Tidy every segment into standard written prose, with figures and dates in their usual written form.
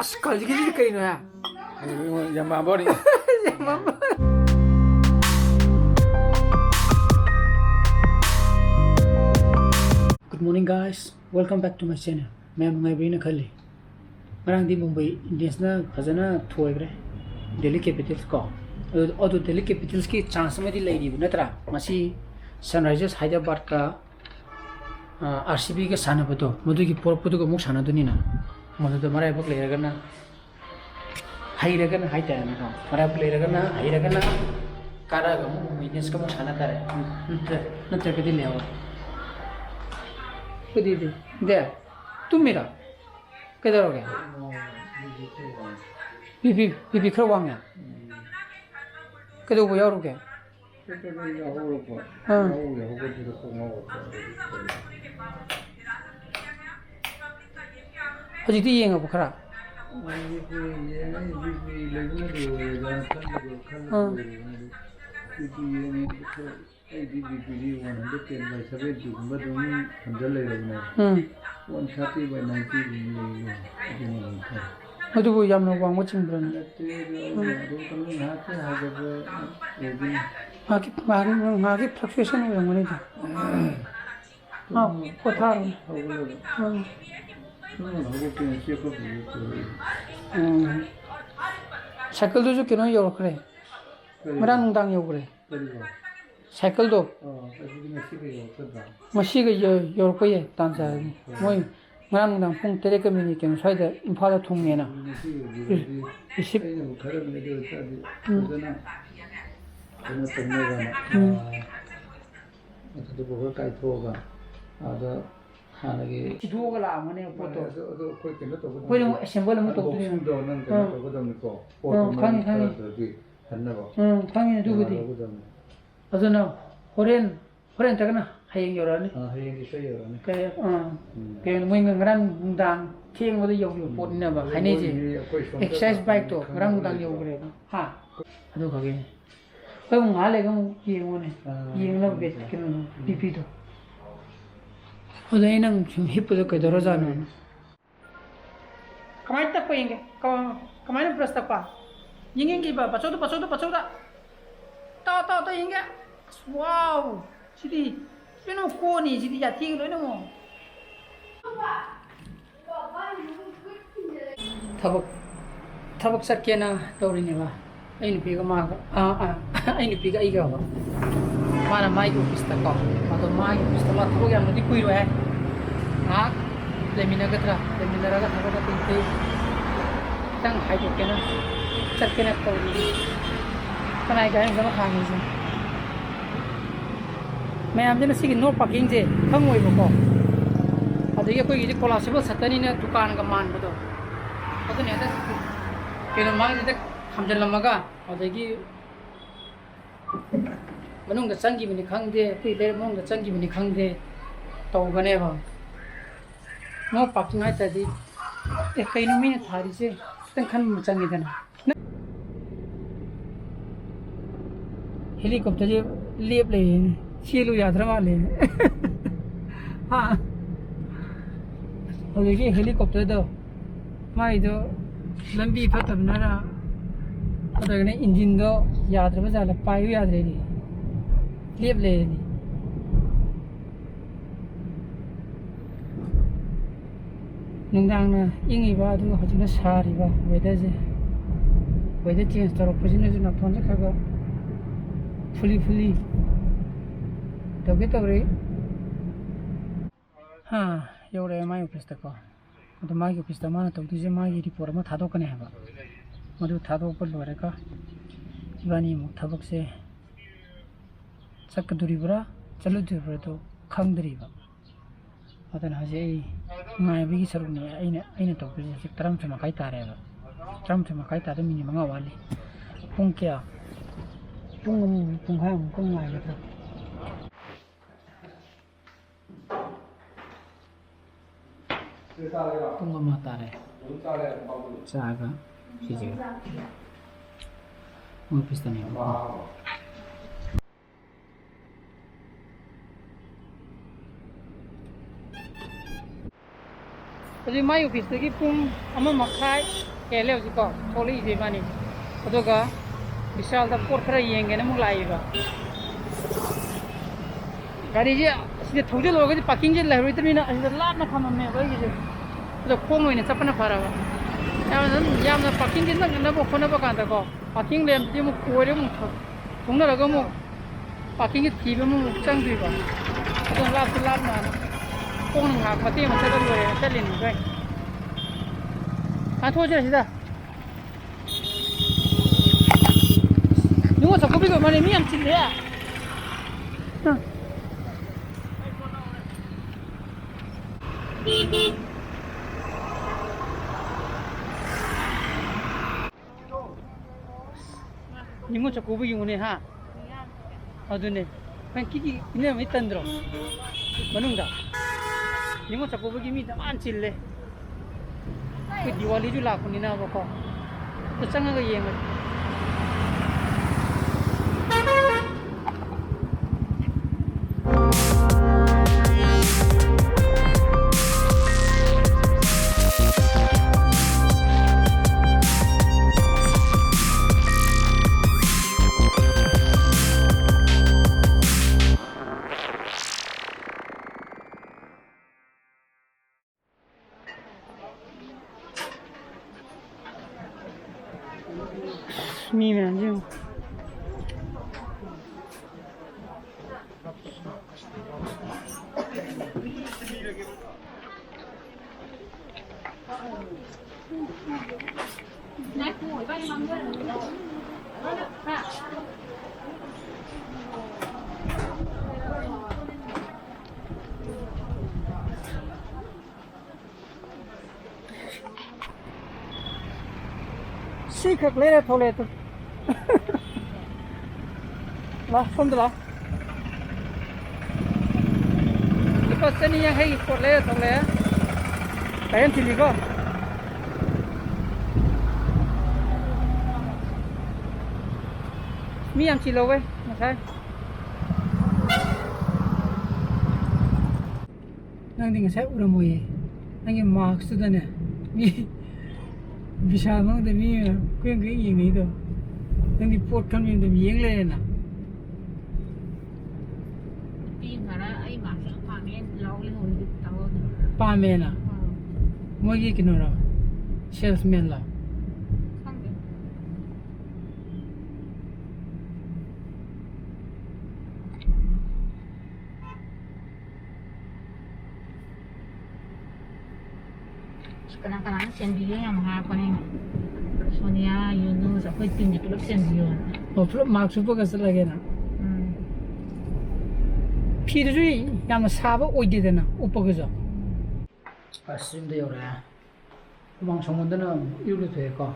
As kali gini kayak ini ya. Yang mabok nih. Good morning guys, welcome back to my channel. मैं Mirang खली Mirang di Mumbai Indians ना खजना थोड़े बरे Delhi capitals को और तो Delhi capitals की chance में दी लगी है नतरा मसी Sunrisers Hyderabad का RCB के साना बतो मुझे की पोर पुतो को मुख साना तो नहीं ना मुझे तो मरा एक प्लेयर करना हाई रखना हाई टाइम ना मरा प्लेयर करना हाई रखना कारा का मुख Indians का मुख साना तारे नतर के दिन ले आओ दीदी दे तुम मेरा किधर हो गया बीबी खर वांग है किधर वो यार हो गया हाँ अजी ती येंगा बुखरा हाँ अदु वो याम ना वांग वचिंग ब्रन मागी फ्लक्चुएशन हो रहा है हाँ कोठार साइकिल तो जो किनो योर करे मेरा नुंदांग योर करे साइकिल तो मशी के योर को ये तांसा मोई मेरा नुंदांग पुंग तेरे के मिनी के नुसार इधर इम्फाल थोंग में ना इसी तो बहुत टाइट होगा आधा खाने के धोगा ला मने फोटो तो कोई किलो तो कोई लोग असेंबल में तो दो नंग तो को दम को खाने खाने दुगुदी अदुना होरेन तकना hayeng yorani hayeng itu yorani kayak mau ngerang undang tiang mau yau yau pot ni apa ini je exercise bike tu ngerang undang yau berapa ha aduh kagak kau ngale kau yang mana yang lah bet kena pipi tu udah ini nang hip tu kau dorong jalan kemarin tak apa yang kemarin beras tak apa yang kita baca tu tahu yang wow jadi Pino koni jadi jati lo ni mo. Thabak sakya na Toure ni ba. Ay piga ma ay piga iga ba. Mana mai ko pista ko. Mato mai pista la thabak yang di kui ro hai. Ha lemina gatra lemina raga thabak ta te. Tang hai ko kena. Sakya na Toure. Kanai ga yang sama khang ni. मैं आप जन सी no parking से खंग होई बको अदगी कोई गिजी कोलासिबल सतनी ने दुकान का मान बदो अदने दा केनो मांग दे खमजल लमगा अदगी मनुंग दा चंगी बिनि खंग दे कोई ले मनुंग दा चंगी बिनि खंग दे तो गने बा नो पार्किंग आइ तदी ए कइनो मिने थारी से तन खन चंगी दना हेलीकॉप्टर जे लेप ले चीलू यात्रा वाले हाँ और देखिए हेलीकॉप्टर तो माई तो लंबी फतम ना अगर ने इंजन तो यात्रा में ज़्यादा पायु यात्रा नहीं लेप ले नहीं नंदांग ना इंगी बात तो हजू ना सारी बात वेदर चेंज तो रोपजिन जो ना फोन से खागा फुली Toure हाँ योरे माई ऑफिस तक तो माई ऑफिस तक माना तो तुझे माई रिपोर्ट में थादो कने है बा मधु थादो ऊपर लोरे का इबानी मुख थबक से चक दूरी बरा चलो दूरी बरा तो खंग दूरी बा अतन हजे माई भी सरुक ने आइने तो फिर से तरम से मकाई तारे बा तरम से मकाई तारे मिनी मंगा वाली पुंग क्या पुंग हाँ पुंग माई बता Tunggu mata deh. Saga, sih juga. Mau piston ya. Jadi mayu piston ki pun ama makai แกเร็วสิก็โทรลีสิมานี่แล้วก็วิชาลตะปวดขระเยงกันนะมึงไล่ก็การที่สิทุกเจ้าโลกที่ปักกิ่งเจ้าเลยรู้ตัวนี้นะสิลาดมาทำมันไว้กี่เจ้าแล้วโค้งไว้เนี่ยจับมันฟ้าระยามนั้นปักกิ่งเจ้านั่นบุคคลนั่นประการตะก็ปักกิ่งเลี้ยงที่มึงคุยเรื่องมึงตรงนั้นเราก็มึงปักกิ่งที่มึงจังดีกว่าตรงลาบมาโค้งหนึ่งหากมาที่มันจะต้องเลยจะเล่นด้วยโทษเจ้าสิจ้ะนึกว่าสักคนไปก่อนมาเลยมีอันจริงเลยอ่ะนี่มันจะกูไปอยู่เนี่ยฮะเอาดูเนี่ยมันคิดเนี่ยไม่ตันดรอมันนุ่งจ้ะนี่มันจะกูไปกินมีแต่อันจริงเลยคือดิวาลีจุฬาคนนี้นะบอกเขาตัวช่างก็ยังไงมีไหมจิ๋วสิครับเลยโทรเลยตัวละส่งตัวละอีกคนเส้นนี้ยังให้กดเลยโทรเลยแต่ยังทีนี้ก็มีอย่างชิลเอาไว้ไม่ใช่นั่งดิ่งใช้อุดมวยนั่งยังมาร์คสุดเนี่ยมีวิชามั่งแต่มีเครื่องยิงนี่ตัวนั่งที่ปวดคำยังแต่มียิงเลยนะปีนมาแล้วไอ้หมาเสือป่าเมนเราเลยหุ่นติดเตาป่าเมนอ่ะเมื่อกี้กินอะไรเชลส์เมนล่ะkadang-kadang sendiri yang mengapa nih Sonia Yunus aku tinggi peluk sendiri oh peluk maksud apa kesel lagi na 피들이 yang 사바 어디 되나 오빠 그죠 아심도 요래 막 정원들은 이렇게 될까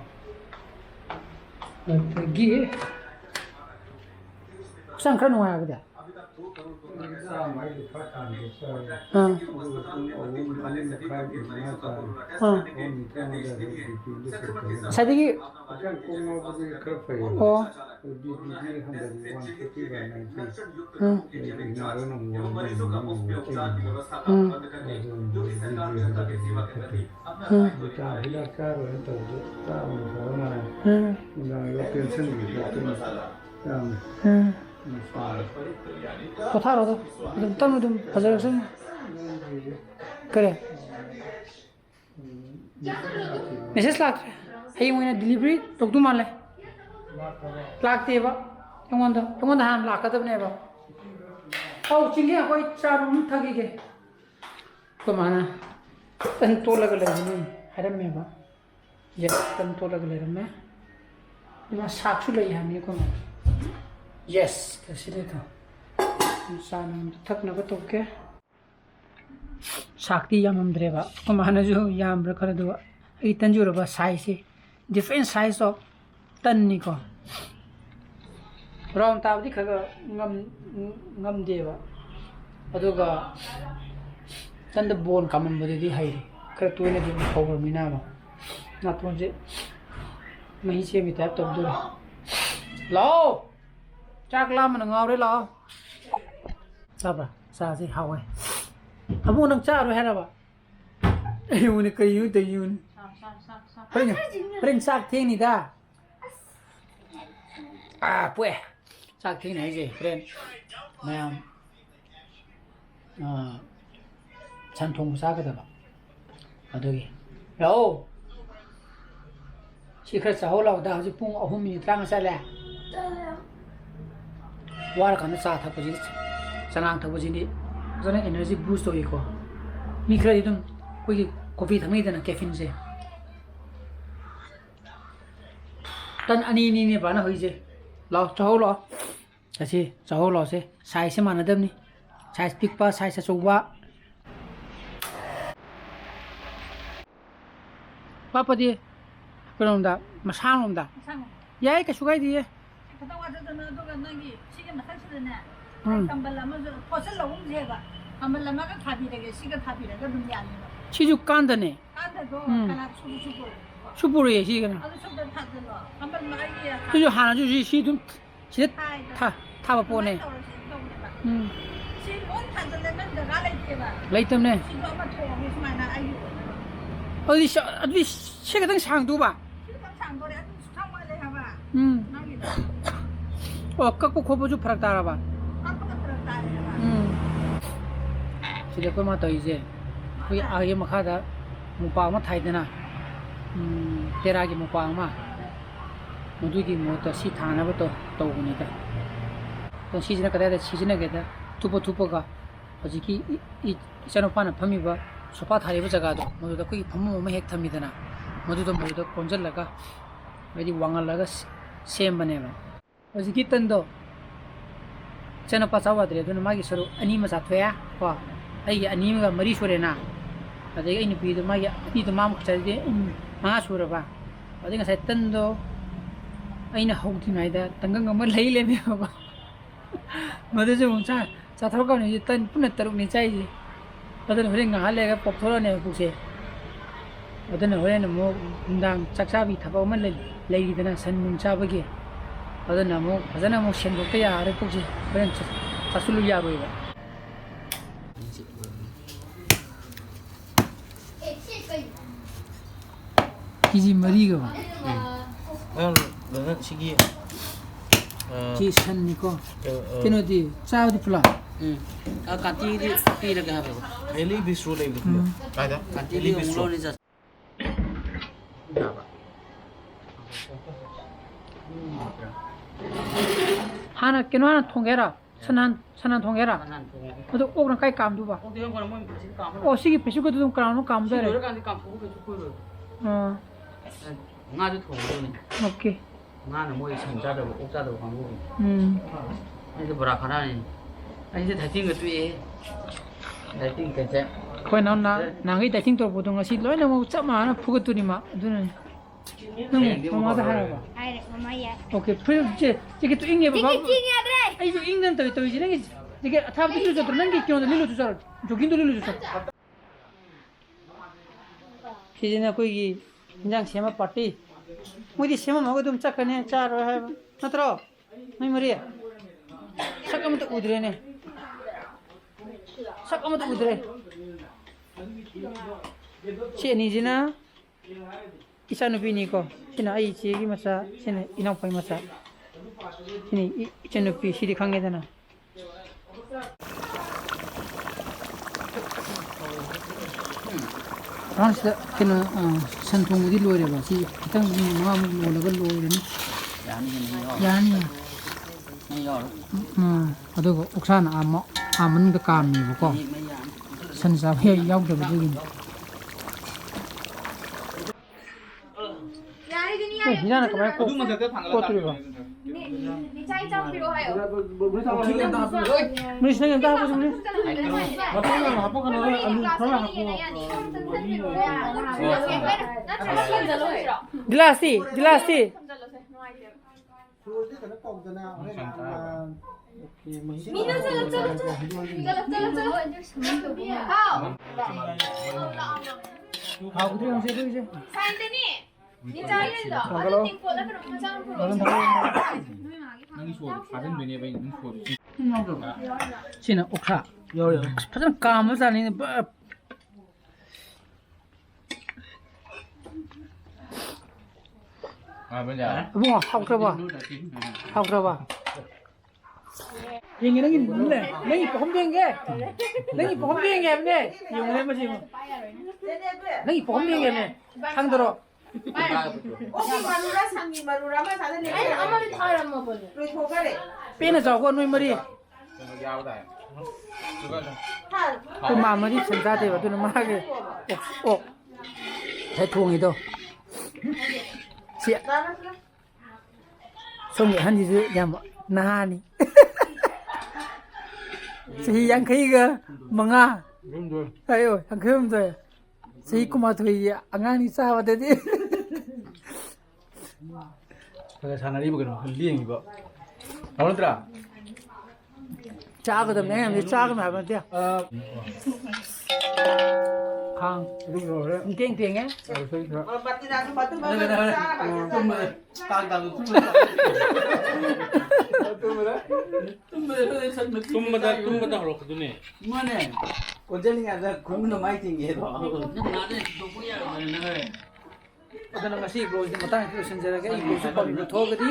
여기 상 그런 거야 그래 사디기 포타로도 좀 땀을 좀 가져가서 그래 메시지 락 hey mo na delivery tok tu mal lak te ba tong han lak ka ta ne ba au ching ya koi cha rum thagi ge ko mana tan to lag le ni haram me ba ye tan to lag le me ma sak su le ya me ko yes ka si le ka san thak na ba to ke sakti yamam dre ba ko mana jo yam ra khara do ai tan ju ra ba size different size of tan ni ko round tab di khaga ngam de ba aduga tan the bone common body di hai kra tu ne di power mina ba na to je mai che mi ta to do lo chak la man ngau đấy lo sao ba sa si hao ai amu nang cha rồi hay là ba ai mu ne kai yu te yu 프렌 싹 탱니다 아 뿌에 싹 탱이나 이제 프렌 그냥 전통 싸거든 어떻게 요 시크릿 싸우려고 나 아직 뿡 5분 땅을 살래 와라 가면 싸 타고지 상황 타고지니 저는 에너지 부스트 있고 미크라이든 거기 커피 담이 되는 캐페인제 단 아니니 바나 허이제 라 저홀로 다시 저홀로세 사이즈 많아듬니 사이즈 픽바 사이즈 좁아 빠빠디 그런다 마상놈다 야이 그 수가이디 갔다 와서는 너가 너기 시간 하시더네. 담발라면서 벗을 놓은 제가 담발라마가 답이래게 시간 답이래가 눈이 안 나. 치주 깐다네 깐데도 하나 수수수. 수부르에 시간 아주 수도 타들어. 담발마이야. 치주 하나 주시 시좀 시다 타봐 보네 시원 타들려면 내가 레이트가. 레이트네 시도 아마 통이 수마나 아유. 어디 시가당 상도 봐 시도 상도래 아주 수상말래 해봐. 나기. 깎고 고보주 파락 따라봐 깎고 들었다 해봐. 시대 거만 더 이제 거기 아기 막하다 무파마 타이드나 테라기 무파마 모두기 뭐또 시 타나부터 떠오니까 또 시즌에 그래야 시즌에 그래야 두포가 어지기 이 저노파는 밤이봐 소파 타리부 자가도 모두도 거기 밤모모 핵탑이잖아 모두도 건절라가 어디 왕알라가 셈바네바 어지기 던도 저노파 자와들에도 마기 서로 아니마 자퇴야 와 아이 아니마가 머리 소래나 어디가 이니 비도 마기 비도 마음 자리데 마 소라봐 어디가 sai 던도 아이나 하우티나이다 당강가 뭐 레이레네 봐 뭐도 좀 자 들어가면 이제 딴 분에 따르니 짜이지 어떤 회가 할래가 법 돌아내 보세 어떤 회는 뭐 운당 짝잡이 타보면 레이드나 선문차버기 어떤 뭐 하자나 뭐 신곡대야 아래 보지 그런 자술로 야로이가 기지 머리가 봐 너는 시기 지 산니고 걔네디 싸우디 플라 kanti di pi lagi ha ba Eli bistro lai dikhiyo kaida kanti di umlo ni ja 하나 걔는 하나 통해라 선한 통해라 그래도 오그랑 까이 감도 봐 o de ngora mo si ka 어 시기 배수거도 좀 까는 감도 해 ro kan di kam pu ke chu ko 어 nga ju thong ni 오케이 nga na mo i sam ja da o ja da kam bu ai de bra khana ni ai de thai ting ge tui thai ting ke ja 거기 나나 나기 대팅 또 보던 것이 너네 뭐 쩌마나 푸거더니마 누는 너무 엄마도 하라 봐 Ai mamaya. 오케이 풀제 이게 또 읽네 봐 Tingnya dre. 아이 저 읽는 또 이제 이게 타부터 줄 줬더 난게 끼어도 릴로 주자 조긴도 릴로 주자 기진아 거기 그냥 세마 파티 뭐디 세마 먹어도 좀 짝하네 짜로 해 나더러 너희 머리야 잠깐만 또 우드래네 잠깐만 또 우드래 시니지나 이사누피니고 시나 아이 지기 마사 시나 이나파이 마사 시니 이천누피 시리 강게잖아 프랑스 그는 산통우디 로이래봐 시 기타 마음 올라가 로이래니 야니 ni yo 어디고 옥산 아몬도 감이고 ni me ya 산사회 야우더버지긴 Yari dunia. 이나는 그만 꼭 꼬투리고 Ni chai cham piro hayo. 우리 신경 다 하고 좀 글라시 Mina chalo chalo chalo. How? 아 그래 형 세도 이제 Sainte ni. Ni chai ni do. Hello. Ting ko la karo cham piro. 지는 옥사 요요 파전 까무사니 À bây giờ. 뭐 하우트라봐 하우트라봐 얘기 너기 뭔데 너기 봄비행게 너기 봄비행게 하네 용내 뭐지 뭐 너기 봄비행게 상대로 Ay, amari thara mo bole. 빼는 저거 누이머리 Giao đây. 그 마무리 생사대와 두는 마게 옥 대통이도 지 송이 한지주 야뭐 나하니 지 양케이가 뭔가 Đúng rồi. 아유 양케임도 지 꾸마도이 앙안이 싸워대디 그래 사나리 입으면 흘리행 입어 나오더라 작거든 내가 작으면 하면 돼 강 땡땡해 tumma horo khudune. 이만해 언제니가 공부는 많이 땡기해도 나는 누구야 너는 어떤 것이 브로즈 matang itu senjata i bro super video thogadi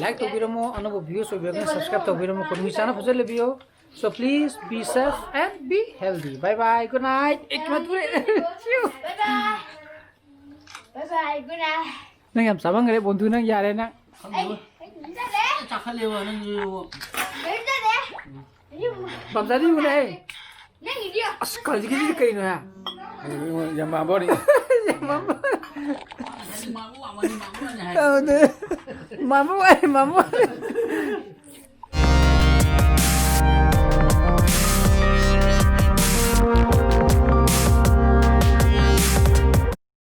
like to biramo anabo video so video subscribe to biramo komi chana phajal video so please be safe and be healthy bye bye good night ekmatpure Bye bye. Bye bye. Good night. nang yam sabang gare bondhu nang yare na Ay, minta deh. 착하려고는 Minta deh. bamsari ule Nang dia. askal dikit kai no ya yang mabori mamu mamu